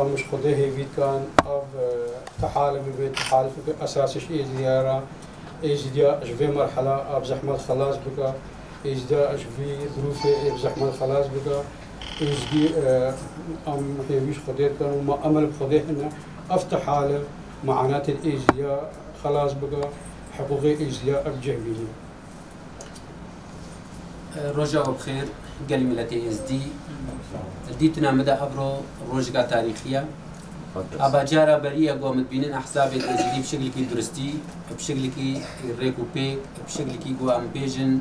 مش خده هيفيد كان أو تحالف ببيت تحالف أساسش زيارة إجديا أشفي مرحلة أو زحمة خلاص بقى إجديا أشفي ظروف زحمة خلاص بقى إجدي أم هيفيش خده كان وما أمل بخده إنه أفتح حالة معنات الإجديا خلاص بقى حقوقي إجديا أبجهبيني. رجاء بخير قال ملتي اس دي ديتنا مدى أبرو روجقة تاريخية أبا جارة بريئة قومت بينين أحزاب الاس دي بشكل كي درستي بشكل كي ريكو بيك بشكل كي قوام بيجن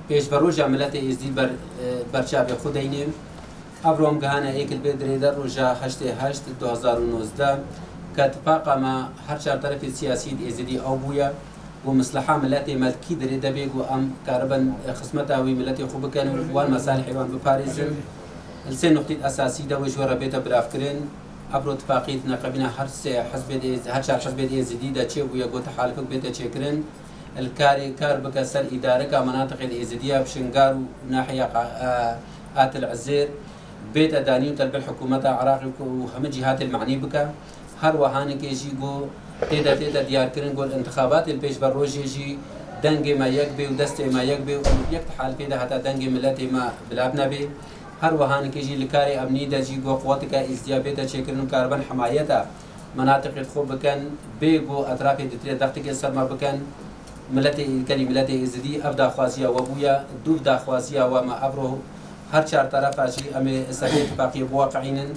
بيش بروجة ملتي اس دي برشاب خوديني أبرو مقهانا ايك البيت ريدر رجاء 8 2019 كاتفاقا ما هر شار طرف السياسي اس دي أو بويا ومصلحة ملتي مالكي دري دبيق وأم كاربن خصمتها وملتي خوب كانوا وان مصالح وان بباريس السن نقطة أساسية ده وجوه بيتا برافكرين أبرو اتفاقية نقبنا هر شهر حزب الإزديدة تشي ويا قوت حالفك بيتا تشيكرين الكاري كار بكسر إدارة كمناطق الإزدية بشنغار وناحية آت العزير بيتا دانيو تلبي الحكومة عراقي وهم جهات المعني بك هر وهانك يجي جو تيدا ديار كرين قول انتخابات البيش بروج يجي دنجي ما يكبي ودستي ما يكبي ويكت حال فيدا حتى دنجي ملتي ما بلابنا بي هر وهانك يجي لكاري أمني دا جي جو قوتك ازديابيتا شكرن كاربن حمايتا مناطق الخوب بكن بيجو أطراف دتري ضغطك السرما بكن ملتي كلي ملتي ازدي أبدا خواسيا وبويا دوف دا خواسيا وما أبرو هر شار طرف أشي أمي سبيت اتفاقية بواقعين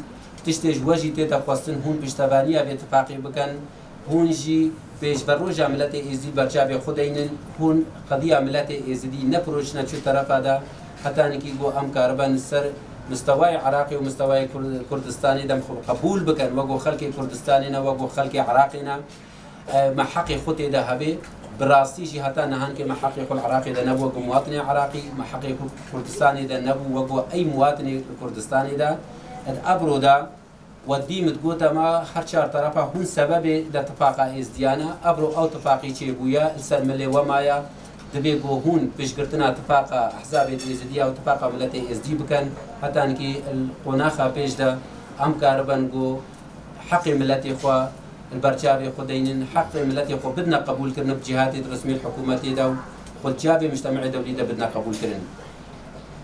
تشتيج وجي تيتا خواستن هون بيشتبانيا باتفاقية بكن هون جي بيش بروجة ملتي ازدي برجاب خودينن هون قضية ملتي ازدي نبروجنا شو طرف هذا حتى نكي جو أم كاربان سر مستوى عراقي ومستوى كردستاني دم قبول بكن وجو خلق كردستانينا وجو خلق عراقينا محقي خطي ده هبي براستي جي حتى نهان كي محقي خل عراقي ده نبو وجو مواطن عراقي محقي كردستاني ده نبو وجو أي مواطن كردستاني ده الأبرو ده ودي متقوتا ما هرشار طرفها هون سبب لاتفاقا ازديانا أبرو أو تفاقي تشيبويا السلملي ومايا دبيقو هون بيشقرتنا اتفاقا أحزاب الازديا واتفاقا ملتي ازدي بكن حتى انكي القناخة بيش ده أم كاربان جو حقي ملتي خوا البرشابي خدينين حقي ملتي خوا بدنا قبول كرنا بجهاتي رسمي الحكومتي ده خل جابي مجتمعي دولي ده بدنا قبول كرنا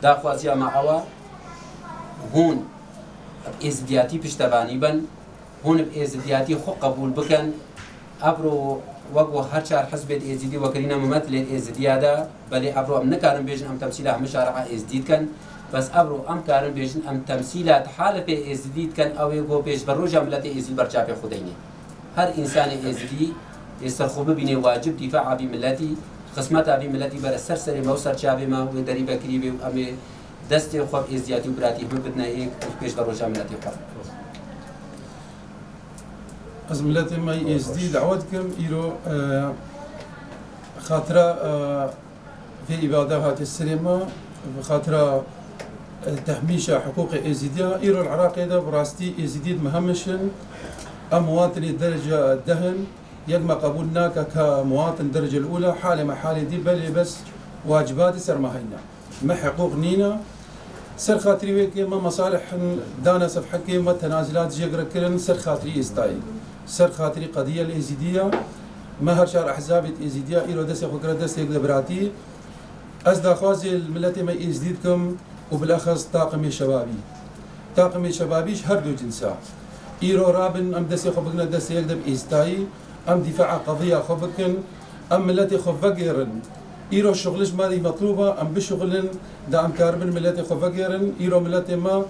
دا خوازيا مع أوا هون بإزدياتي بشتباني بن هون بإزدياتي خو قبول بكن أبرو وقو هرشار حزب الإزدي وكرينا ممثل الإزدي هذا بل أبرو أم نكارن بيجن أم تمثيله مشارع إزديد كان بس أبرو أم كارن بيجن أم تمثيله حالة إزديد كان أو يقو بيج بروجة ملتي إزدي برشاب خديني هر إنسان إزدي يسترخب بيني واجب دفاع بملتي خصمتها بملتي بر السرسري موسر شابي ما ودري بكريبي أمي دستي خوب إزدياتي وبراتي بدنا هيك بيج بروجة ملتي خوب از ملت ما ازدی دعوت کم ایرو خاطره في إبادات السينما خاطره تحميش حقوق ازديا إيرو العراقي ده براستي ازديد مهمشن مواطن الدرجة الدهن يجمع قبولنا كمواطن الدرجة الأولى حالة ما حالة دي بل بس واجبات سر ما هينا ما حقوق نينا سر خاطري ويك ما مصالح دانا صفحكي ما تنازلات جيغر كرن سر خاطري استاي سر خاطري قضية الإزدية ما هرشار أحزاب الإزدية إيرو دس يخوكرا دس يقدبراتي أزدا خوازي الملت ما إزديدكم وبالأخص طاقم شبابي طاقم شبابيش هردو جنسا إيرو رابن أم دس يخوبكنا دس يقدب إستاي أم دفاع قضية خوبكن أم ملتي خوفقيرن إيرو شغلش مالي مطلوبة أم بشغلن دا أم كاربن ملتي خوفقيرن إيرو ملتي ما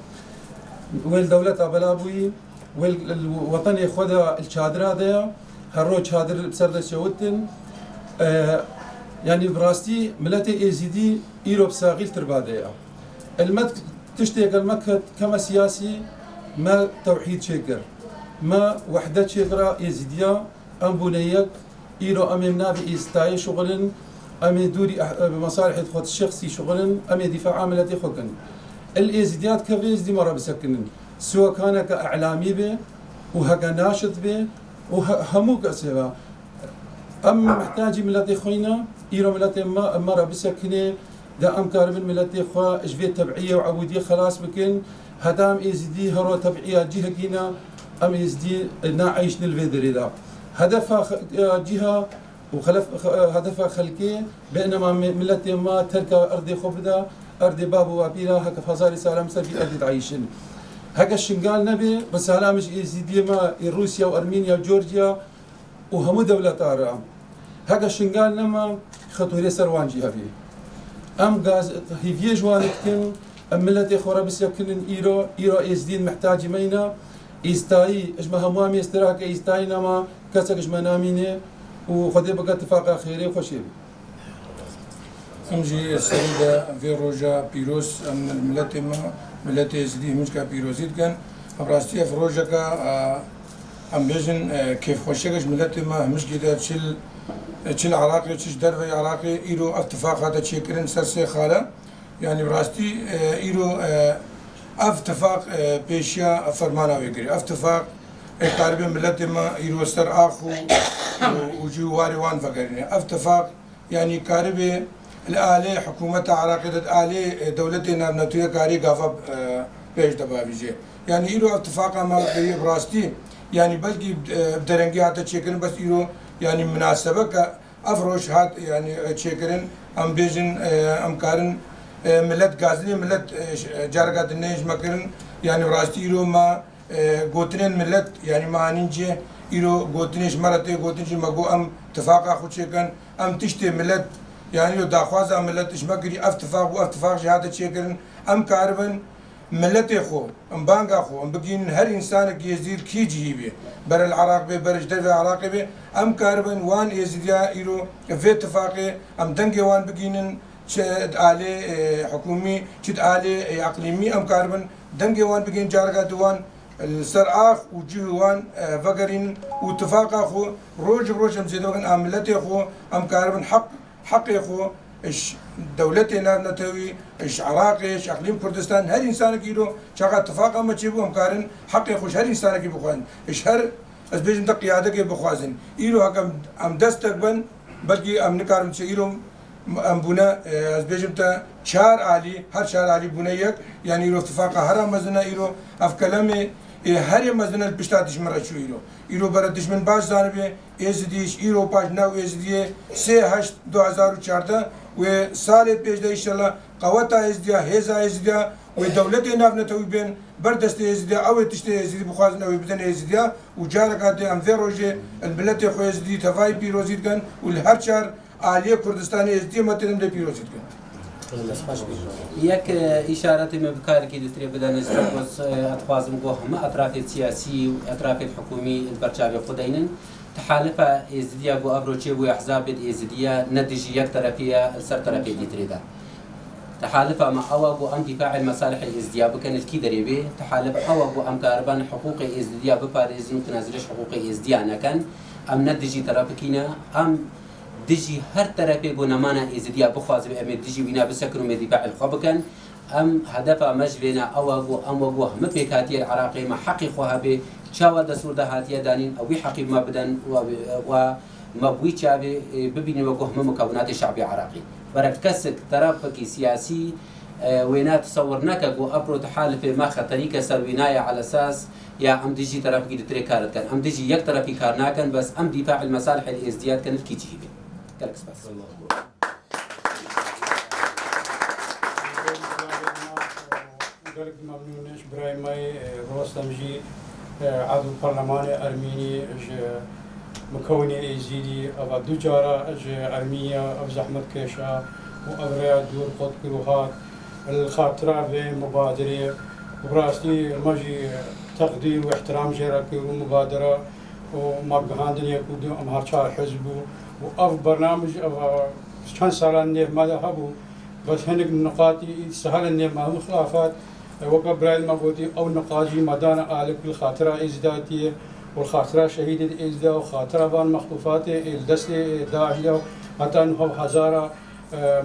ويل دولة بلابوي والوطن ياخذها الشادرة هذا هالروج شادر بسرد شوتن يعني براستي ملتي ازيدي ايرو بساغيل تربادية المد تشتيق المكة كما سياسي ما توحيد شكر ما وحدة شكرة ازيديا ام بنيك ايرو امي منافي استاي شغلن امي دوري بمصالح خود الشخصي شغلن امي دفاع ملتي خوكن الازيديات كفيز دي مرة بسكنن سواء كان كإعلامي به وهكا ناشط به وهمو كسبا أم محتاج ملتي خوينا إيرو ملتي ما مرة بسكنة دا أم كاربن ملتي خوا إجفيت تبعية وعبودية خلاص بكن هدام إزدي هرو تبعية جهة جينا أم إزدي ناعيش نلفيدري دا هدف جهة وخلف هدف خلقي بينما ملتي ما ترك أرض خبدا أرض باب وابينا هكا فازاري سلام سبي أرض تعيشن هكا الشنقال نبي بس هلامش إزدي ما روسيا وأرمينيا وجورجيا وهم دولة تارا هكا الشنقال نما خطوري سروان جهة بيه أم غاز هيفيه جوانكتن أم ملتي خورا بس يكنن إيرو إزدين محتاج مينا إستاي إجمع همامي استراك إستاي نما كسك إجمع نامينه وخدي بقى اتفاق خيري وخشيب أمجي السيدة في روجا بيروس أم الملتي ما ملتي إزدي مشكا بيروسيد كان أبراستي في روجا كا أم بيجن كيف خوشكش ملتي ما مش كده تشيل عراقي تشيل دربي عراقي إيرو اتفاق هذا تشيكرن سرسي خالة يعني براستي إيرو اتفاق بيشيا فرمانا ويجري اتفاق قارب ملتي ما إيرو سر آخو وجواري وان فقرني اتفاق يعني قارب الآلة حكومة عراقي الآلة دولتنا نتوية كاري قافا بيش دبابيجي يعني إيرو اتفاق ما بقري براستي يعني بلكي بدرنجي هذا تشيكرن بس إيرو يعني مناسبة كأفروش هات يعني تشيكرن أم بيجن أم كارن ملت غازلي ملت جارقات النيج مكرن يعني براستي إيرو ما قوتنين ملت يعني ما نينجي إيرو قوتنيش مرتي قوتنيش مقو أم اتفاقا خود شيكن أم تشتي ملت يعني داخوازا ملت إش مكري اتفاق واتفاق جهات تشيكرن أم كاربن ملتي خو ام بانغا خو ام بقين هر انسان يزيد كي جيبي بر العراق بي برج در العراق بي ام كاربن وان يزيديا ايرو في اتفاقي ام دنگي وان بقينن شد آلي حكومي شد آلي اقليمي ام كاربن دنگي وان بقين جارغا دوان السر آخ وجوان فقرين واتفاقا خو روج بروج ام زيدوغن ام ملتي خو ام كاربن حق خو إيش دولتنا نتوي إيش عراقي إيش إقليم كردستان هر إنسان كيلو شغال اتفاق ما تجيبوا أمكارن حق يخش هر إنسان كي بخوان إيش هر أسبيجن تقيادة كي بخوازن إيرو هكم أم دستك بن بلكي أم نكارم إيرو أم بنا أسبيجن تا شهر عالي هر شهر عالي بنيك يعني إيرو اتفاق هر مزنا إيرو أف كلامي هر مزنا البشتاتش مرة شو إيرو بردش من باش زانبه إزديش إيرو باش ناو إزديه 3/8/2014 وسالة بيجدا إن شاء الله قوتا إزديا هزا إزديا ودولتي نافنا توي بين بردست إزديا أو تشتي إزدي بخوازنا وبدن إزديا وجارك هذا أم فيروجي البلد خو إزدي تفاي بيروزيد كان والهرشار عالية كردستاني إزدي متنم ده بيروزيد كان. يك إشارة من بكار كي دتري بدنا نستقبل أطفال مقوهم أطراف السياسي وأطراف الحكومي البرشاوي خدينن تحالف إزديا بو أبروتشي بو أحزاب إزديا نتيجة يك طرفية سر طرفية ديتريدا تحالف مع أو بو أم دفاع المصالح الإزديا بكنت كي دريبه تحالف أو بو أم كاربان حقوق إزديا بباريس وتنازلش حقوق إزديا نكن أم نتيجة طرفكينا أم دجي هر طرفي بو نمانا إزديا بخواز بأمد دجي وينا بسكروا من دفاع الخبكن أم هدف مجبنا أو بو أم بو هم بكاتي العراقي ما حقي خوها به شاوى دستور ده هاتيا دانين أو حقي ما بدن وما بوي شابي ببين وجوه مكونات الشعب العراقي بركسك طرفك سياسي وينا تصورناك جو أبرو تحالف ما خطريك سروينايا على أساس يا أم دجي طرف كي دتري كارت كان أم دجي يك طرفي كارنا كان بس أم دفاع المصالح الإزدياد كانت كي تجيبه كلكس بس قالك ممنونش براي ماي روستم جي عضو البرلمان الأرميني مكوني إزيدي أبا دوجارة أرمينيا أب زحمة كيشا وأبريا دور قد كروهات الخاطرة في مبادرة وبراستي ماجي تقدير واحترام جيرك ومبادرة وما بهاندن يكون أمهار شار حزبه وأف برنامج كان سالان نيف ماذا هبو بس هنك النقاط سهل النيف ما هم خلافات وقع برايد مبودي أو نقاجي مدانا آلك الخاطرة إزدادية والخاطرة شهيدة الإزداد وخاطرة بان مخطوفات الدست داعية حتى أنه هزارة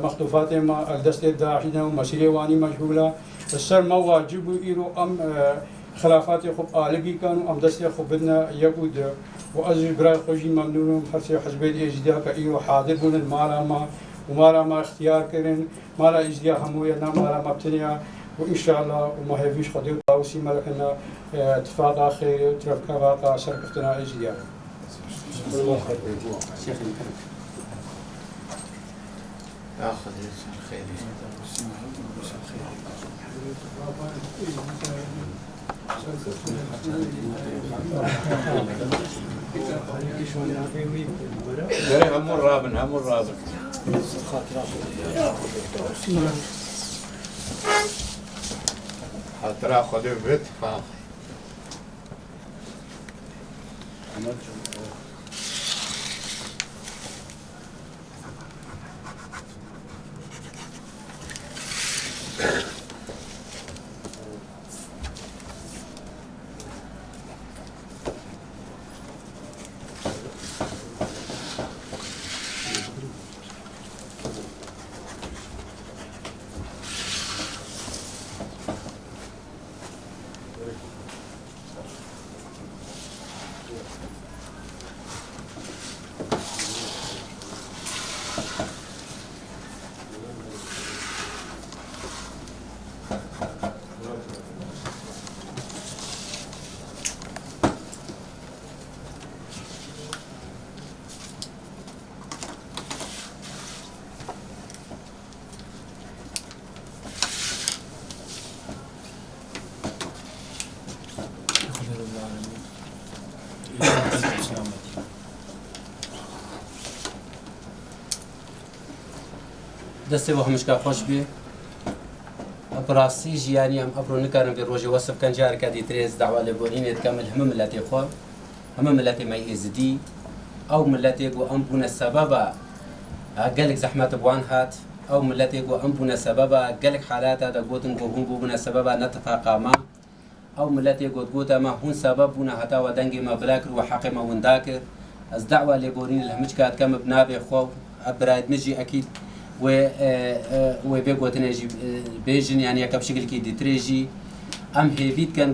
مخطوفات ما الدست داعية ومسيرة واني مجهولة السر ما واجب إيرو أم خلافات خب آلقي كانوا أم دست خب بدنا يقود وأزج براي خوجي ممنونهم حرسي حزبي الإزداد كإيرو حاضر بون المالا ما ومالا ما اختيار كرن مالا إزداد هموية مالا مبتنية وإن شاء الله وما هيفيش خديو طاوسي ملكنا اتفاقا خير وترفقا واقع شركتنا إجديا شيخ آخذ الخير هم الرابن خاطر أخذ باتفاق دەستێ بۆ هەمشکا خۆش بێ بڕاستی ژیانی ئەم ئەبرۆ نکارم بێ ڕۆژی وەسفکەن جارێکە دیترێز داوا لێبوونینێت کەمل هەمە ملەتێ خۆ هەمە ملەتێ مای ئێزدی ئەو ملەتێک و ئەم بوونە سەبەبە گەلێک زەحمەت بوان هات ئەو ملەتێک و ئەم بوونە سەبەبە گەلێک حالاتە دەگوتن بۆ هەم بوونە سەبەبە نەتەفاقامە ئەو ملەتێک گوتگوتەمە هون سەبەب بوونە هەتاوە دەنگێمە بلا کرد و حەقێمە وندا کرد ئەس داوا لێبوونین لە هەمچ کات کەم بنابێ خۆ ئەبراید مژی ئەکید و بێ گوتنێژی بێژن یان یەکە بشکلکی دیترێژی ئەم هێویت کەن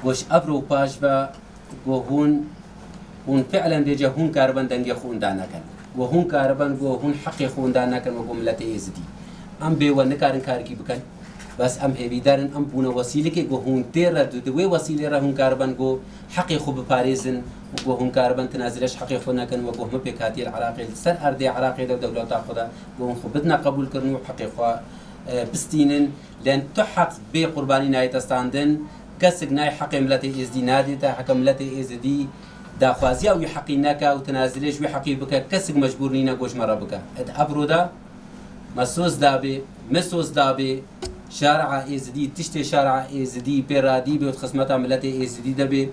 گۆش ئەبرۆ و پاش بە گۆ هون فعلا بێجە هون کاربن دەنگی خۆندا نەکەن و هون کاربن گۆ هون حەقی خۆندا نەکەن وەگۆ ملەتی ئێزدی ئەم بێوە نکارن کارێکی بکەن بەس ئەم هێویدارن ئەم بوونە وەسیلەکێک گۆ هون تێرە دوێ وەسیلێرە هون کاربن گۆ حەقی خۆ بپارێزن وگۆ هون کاربن تنازلش حەقی خۆ نەکەن وەگۆ هەمە پێکاتی العراقی سەر ئەردەی عراقیدا و دەوڵەتا خۆدا گۆ هون خۆ بدنا قبولکردن و حەقی خۆ بستینن لەن تو حەق بێ قوربانی نایتەستاندن کەسێک نای حەقی ملەتی ئێزدی نادێتە حەکە ملەتی ئێزدی داخوازی ئەوی حەقی نەکا و تنازلش وی حەقی بکە کەسێک مەجبور نینە گۆشمەڕە بکە ئەبرۆدا مەسۆز دابێ مسۆز دابێ شارع ئێزدی تشتێ شارع ئێزدی پێرادی بێت خزمەتە ملەتی ئێزدی دەبێ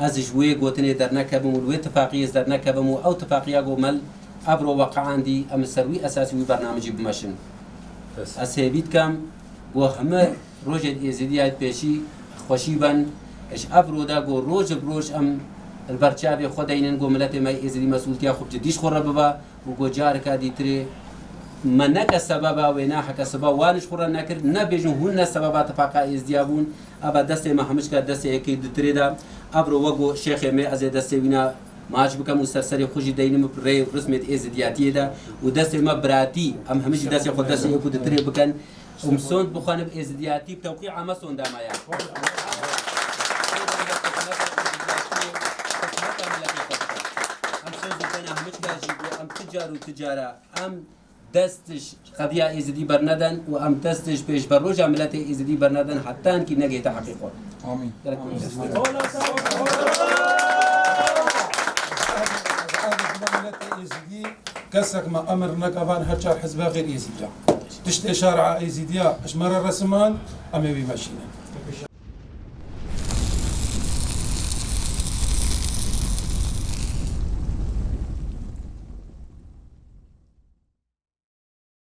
ئەزش وێ گوتنێ دەرنەکەبم و وێ تفاقیز دەرنەکەبم و ئەو تفاقیە گۆمەل ئەبرۆ وەقعاندی ئەم سەروی ئەساسی وی بەرنامەجی بمەشن ئەسێبیت کەم بۆ هەمە ڕۆژێت ئێزدیات پێشی خۆشی بن ئەش ئەبرۆدا گۆ ڕۆژ ڕۆژ ئەم البەرچاوێ خۆ دەینن گۆ ملەتی مای ئێزدی مەسئولتیا خوب جدیش خۆڕە ببە و گۆ جارێکا دیترێ منەکە سەبەبا وێنا حەکە سەبا وانش خوڕە نەکرد نەبێژن هون نە سەبەبا تەفاقا ئێزدیا بوون ئەبە دەستێ مە هەمشکە دەستێ یەکەی دوترێدا ئەبرۆ وەگۆ شێخێمێ ئەزێ دەستێ وینا ماچ بکەم و سەرسەری خوشی دەینم ڕێ ڕسمێت ئێزدیاتیەدا و دەستێ مە براتی ئەم هەمیشی دەستی خۆ دەستی یەک و دوترێ بکەن سۆند بخوانم ئێزدیاتی تەوقیع ئەمە سۆندامایە ئەم تجار و تجارە ئەم دەستش قەدیا ئێزدی بەرنەدەن و ئەم دەستش پێش بە ڕۆژە ملەتی ئێزدی بەرنەدەن حتانکی نەگەیتە حەقی خۆ آمين كسك ما أمر نكفان هرشار حزب غير يزيديا تشتي شارع يزيديا أشمر الرسمان أمي بمشينا